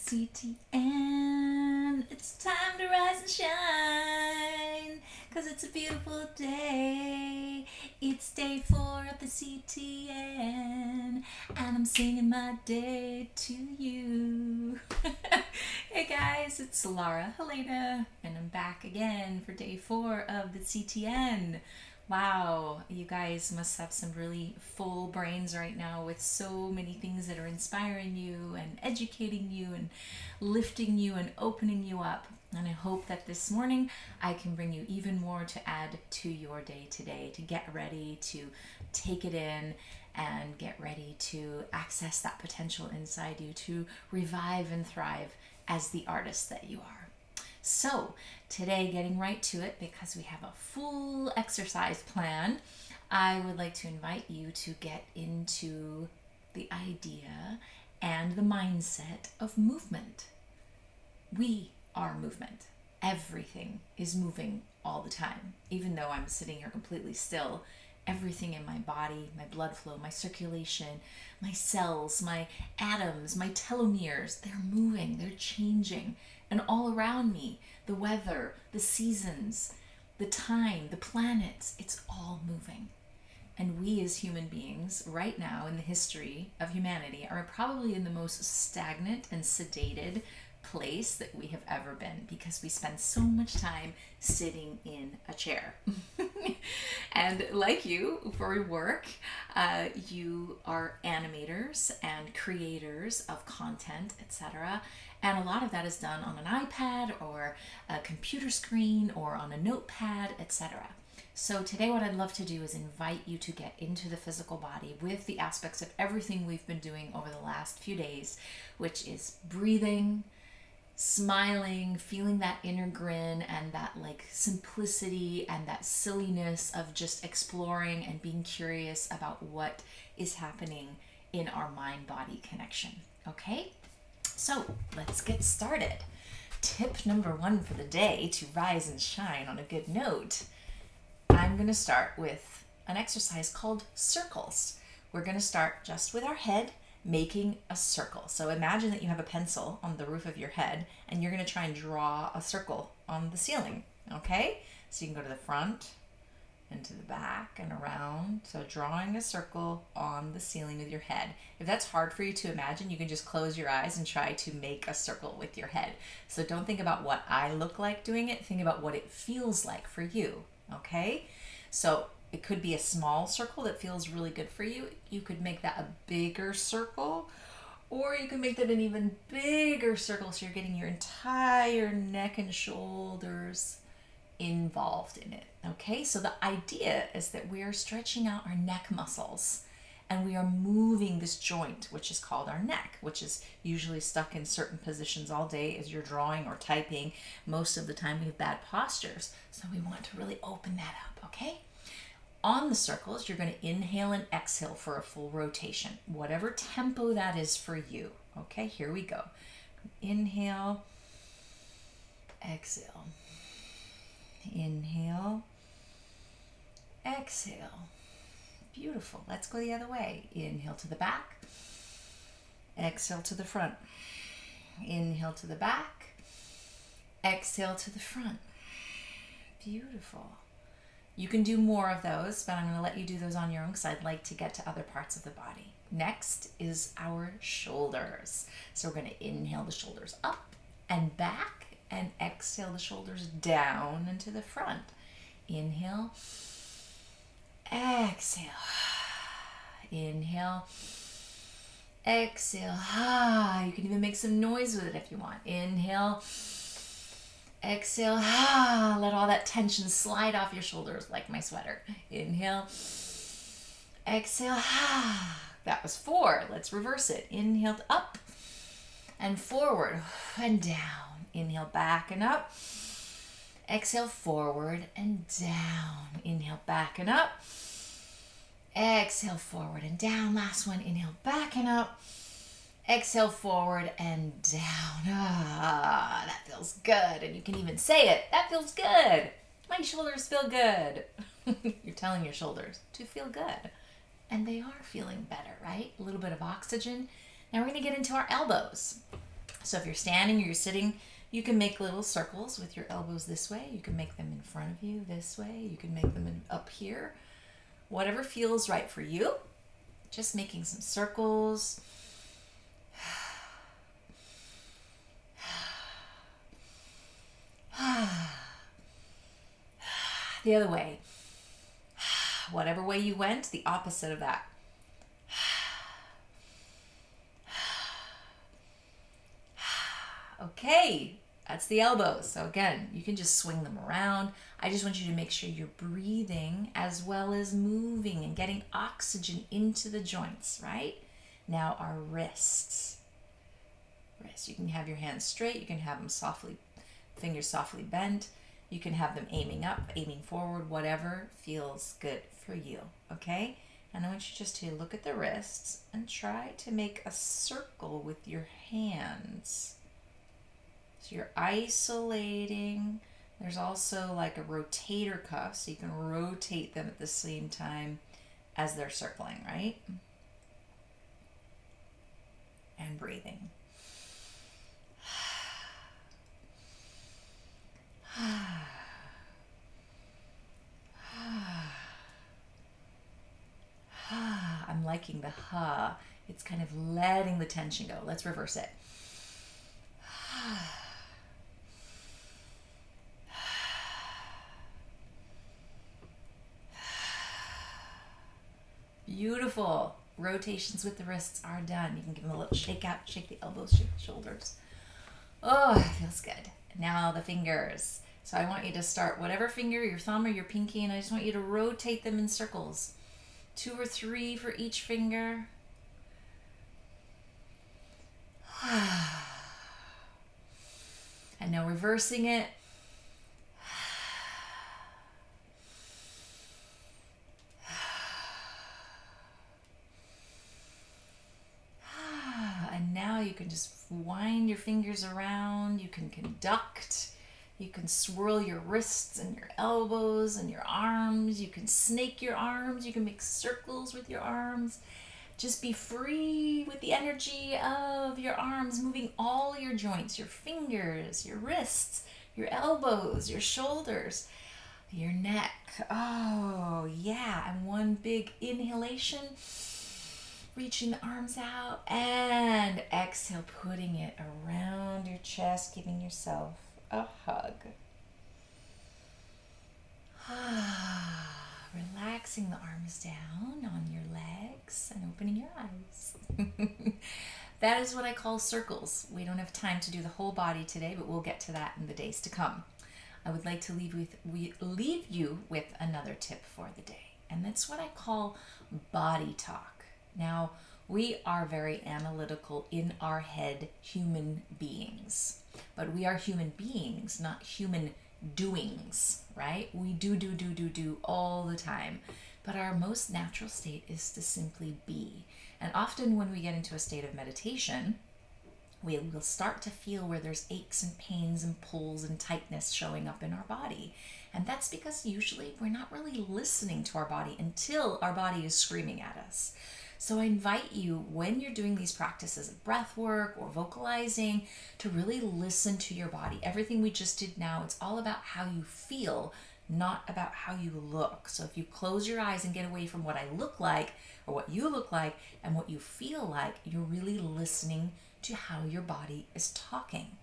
CTN, it's time to rise and shine, 'cause it's a beautiful day. It's day 4 of the CTN, and I'm singing my day to you. Hey guys, it's Lara Helena, and I'm back again for day 4 of the CTN. Wow, you guys must have some really full brains right now with so many things that are inspiring you and educating you and lifting you and opening you up. And I hope that this morning I can bring you even more to add to your day today, to get ready to take it in and get ready to access that potential inside you, to revive and thrive as the artist that you are. So today, getting right to it, because we have a full exercise plan, I would like to invite you to get into the idea and the mindset of movement. We are movement. Everything is moving all the time. Even though I'm sitting here completely still, everything in my body, my blood flow, my circulation, my cells, my atoms, my telomeres, they're moving, they're changing. And all around me, the weather, the seasons, the time, the planets, it's all moving. And we as human beings, right now in the history of humanity, are probably in the most stagnant and sedated place that we have ever been, because we spend so much time sitting in a chair. And like you, for work, you are animators and creators of content, etc. And a lot of that is done on an iPad or a computer screen or on a notepad, etc. So today what I'd love to do is invite you to get into the physical body with the aspects of everything we've been doing over the last few days, which is breathing, smiling, feeling that inner grin and that like simplicity and that silliness of just exploring and being curious about what is happening in our mind-body connection. Okay? So let's get started. Tip number 1 for the day to rise and shine on a good note. I'm going to start with an exercise called circles. We're going to start just with our head making a circle. So imagine that you have a pencil on the roof of your head and you're going to try and draw a circle on the ceiling. Okay? So you can go to the front and to the back and around. So drawing a circle on the ceiling with your head. If that's hard for you to imagine, you can just close your eyes and try to make a circle with your head. So don't think about what I look like doing it. Think about what it feels like for you. Okay? So it could be a small circle that feels really good for you. You could make that a bigger circle, or you can make that an even bigger circle so you're getting your entire neck and shoulders involved in it. Okay, so the idea is that we are stretching out our neck muscles and we are moving this joint, which is called our neck, which is usually stuck in certain positions all day as you're drawing or typing. Most of the time we have bad postures, so we want to really open that up. Okay, on the circles, you're going to inhale and exhale for a full rotation, whatever tempo that is for you. Okay, here we go. Inhale, exhale. Inhale, exhale. Beautiful. Let's go the other way. Inhale to the back, exhale to the front. Inhale to the back, exhale to the front. Beautiful. You can do more of those, but I'm going to let you do those on your own because I'd like to get to other parts of the body. Next is our shoulders. So we're going to inhale the shoulders up and back and exhale the shoulders down and to the front. Inhale, exhale. Inhale, exhale. You can even make some noise with it if you want. Inhale, exhale. Let all that tension slide off your shoulders like my sweater. Inhale, exhale. That was 4. Let's reverse it. Inhale up and forward and down. Inhale back and up. Exhale forward and down. Inhale back and up. Exhale forward and down. Last one. Inhale back and up. Exhale forward and down. That feels good. And you can even say it. That feels good. My shoulders feel good. You're telling your shoulders to feel good. And they are feeling better, right? A little bit of oxygen. Now we're going to get into our elbows. So if you're standing or you're sitting, you can make little circles with your elbows this way. You can make them in front of you this way. You can make them up here. Whatever feels right for you. Just making some circles. The other way. Whatever way you went, the opposite of that. Okay, that's the elbows. So again, you can just swing them around. I just want you to make sure you're breathing as well as moving and getting oxygen into the joints, right? Now our wrists. You can have your hands straight. You can have them softly, fingers softly bent. You can have them aiming up, aiming forward, whatever feels good for you, okay? And I want you just to look at the wrists and try to make a circle with your hands. So you're isolating. There's also like a rotator cuff, so you can rotate them at the same time as they're circling, right? And breathing. I'm liking the ha. It's kind of letting the tension go. Let's reverse it. Beautiful. Rotations with the wrists are done. You can give them a little shake out, shake the elbows, shake the shoulders. Oh, it feels good. Now the fingers. So I want you to start whatever finger, your thumb or your pinky, and I just want you to rotate them in circles. 2 or 3 for each finger. And now reversing it. And now you can just wind your fingers around. You can conduct. You can swirl your wrists and your elbows and your arms. You can snake your arms. You can make circles with your arms. Just be free with the energy of your arms, moving all your joints, your fingers, your wrists, your elbows, your shoulders, your neck. Oh, yeah. And one big inhalation, reaching the arms out, and exhale, putting it around your chest, giving yourself a hug. Relaxing the arms down on your legs and opening your eyes. That is what I call circles. We don't have time to do the whole body today, but we'll get to that in the days to come. I would like to leave you with another tip for the day, and that's what I call body talk. Now, we are very analytical in our head human beings, but we are human beings, not human doings, right? We do all the time, but our most natural state is to simply be. And often when we get into a state of meditation, we will start to feel where there's aches and pains and pulls and tightness showing up in our body. And that's because usually we're not really listening to our body until our body is screaming at us. So I invite you, when you're doing these practices of breath work or vocalizing, to really listen to your body. Everything we just did now, it's all about how you feel, not about how you look. So if you close your eyes and get away from what I look like or what you look like and what you feel like, you're really listening to how your body is talking.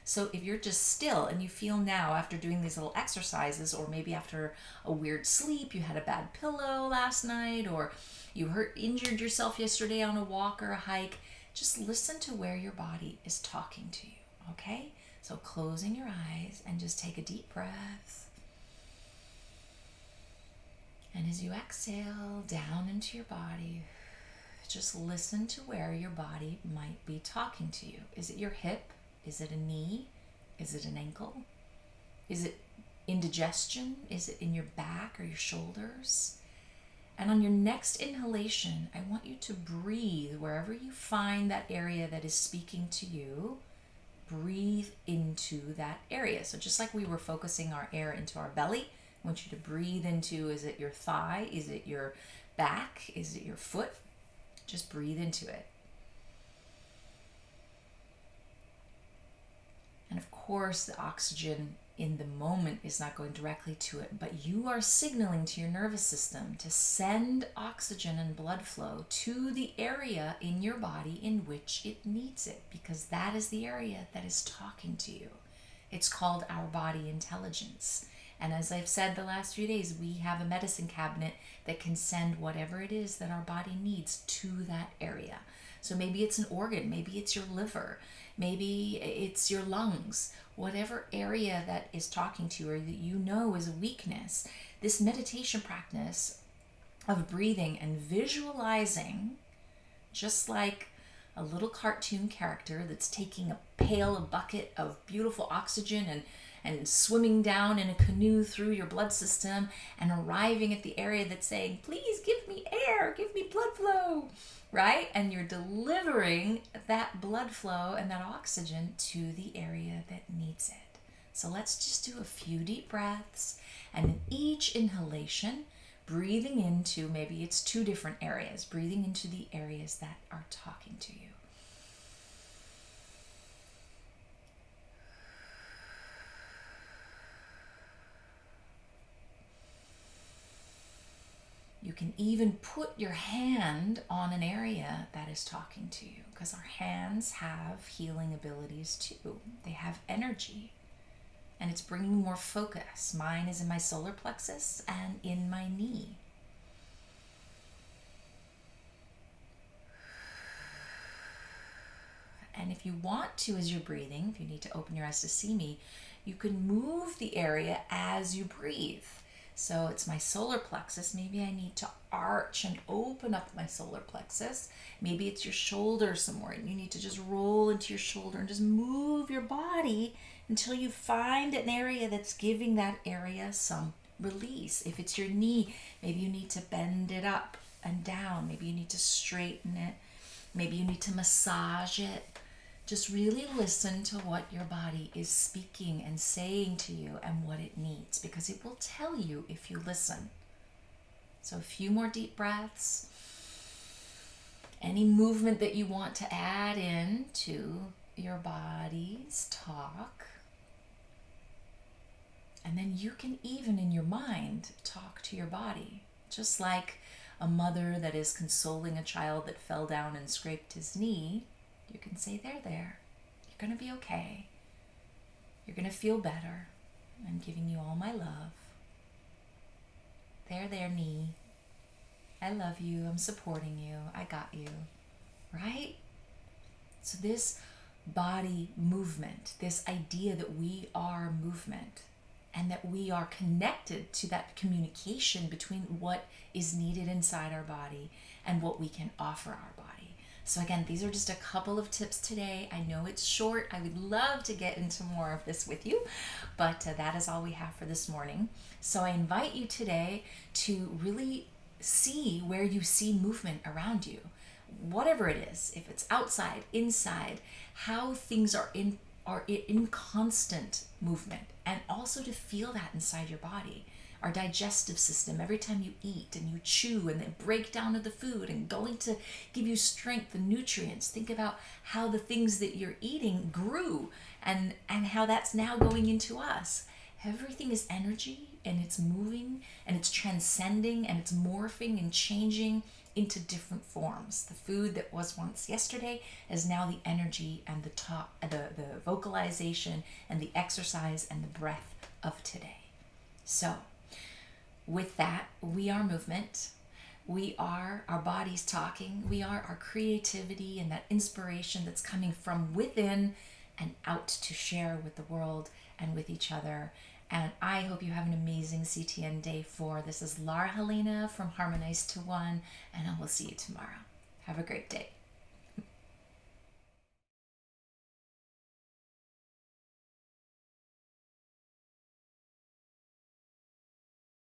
So if you're just still and you feel now after doing these little exercises, or maybe after a weird sleep, you had a bad pillow last night, or you injured yourself yesterday on a walk or a hike, just listen to where your body is talking to you, okay? So closing your eyes and just take a deep breath. And as you exhale down into your body, just listen to where your body might be talking to you. Is it your hip? Is it a knee? Is it an ankle? Is it indigestion? Is it in your back or your shoulders? And on your next inhalation, I want you to breathe wherever you find that area that is speaking to you. Breathe into that area. So just like we were focusing our air into our belly, I want you to breathe into, is it your thigh? Is it your back? Is it your foot? Just breathe into it. And of course, the oxygen in the moment is not going directly to it, but you are signaling to your nervous system to send oxygen and blood flow to the area in your body in which it needs it, because that is the area that is talking to you. It's called our body intelligence. And as I've said the last few days, we have a medicine cabinet that can send whatever it is that our body needs to that area. So maybe it's an organ, maybe it's your liver, maybe it's your lungs, whatever area that is talking to you or that you know is a weakness. This meditation practice of breathing and visualizing, just like a little cartoon character that's taking a bucket of beautiful oxygen and swimming down in a canoe through your blood system and arriving at the area that's saying, please give me air, give me blood flow, right? And you're delivering that blood flow and that oxygen to the area that needs it. So let's just do a few deep breaths, and in each inhalation, breathing into, maybe it's 2 different areas, breathing into the areas that are talking to you. You can even put your hand on an area that is talking to you, because our hands have healing abilities too. They have energy, and it's bringing more focus. Mine is in my solar plexus and in my knee. And if you want to, as you're breathing, if you need to open your eyes to see me, you can move the area as you breathe. So it's my solar plexus. Maybe I need to arch and open up my solar plexus. Maybe it's your shoulder somewhere, and you need to just roll into your shoulder and just move your body until you find an area that's giving that area some release. If it's your knee, maybe you need to bend it up and down. Maybe you need to straighten it. Maybe you need to massage it. Just really listen to what your body is speaking and saying to you and what it needs, because it will tell you if you listen. So a few more deep breaths. Any movement that you want to add in to your body's talk. And then you can even in your mind talk to your body, just like a mother that is consoling a child that fell down and scraped his knee. You can say, there. You're going to be okay. You're going to feel better. I'm giving you all my love. There, knee. I love you. I'm supporting you. I got you. Right? So this body movement, this idea that we are movement and that we are connected to that communication between what is needed inside our body and what we can offer our body. So again, these are just a couple of tips today. I know it's short. I would love to get into more of this with you, but that is all we have for this morning. So I invite you today to really see where you see movement around you, whatever it is, if it's outside, inside, how things are in constant movement, and also to feel that inside your body. Our digestive system, every time you eat and you chew and then break down of the food and going to give you strength and nutrients. Think about how the things that you're eating grew and how that's now going into us. Everything is energy, and it's moving and it's transcending and it's morphing and changing into different forms. The food that was once yesterday is now the energy and the vocalization and the exercise and the breath of today. So with that, we are movement. We are our bodies talking. We are our creativity and that inspiration that's coming from within and out to share with the world and with each other. And I hope you have an amazing CTN day 4. This is Lara Helena from Harmonize2One, and I will see you tomorrow. Have a great day.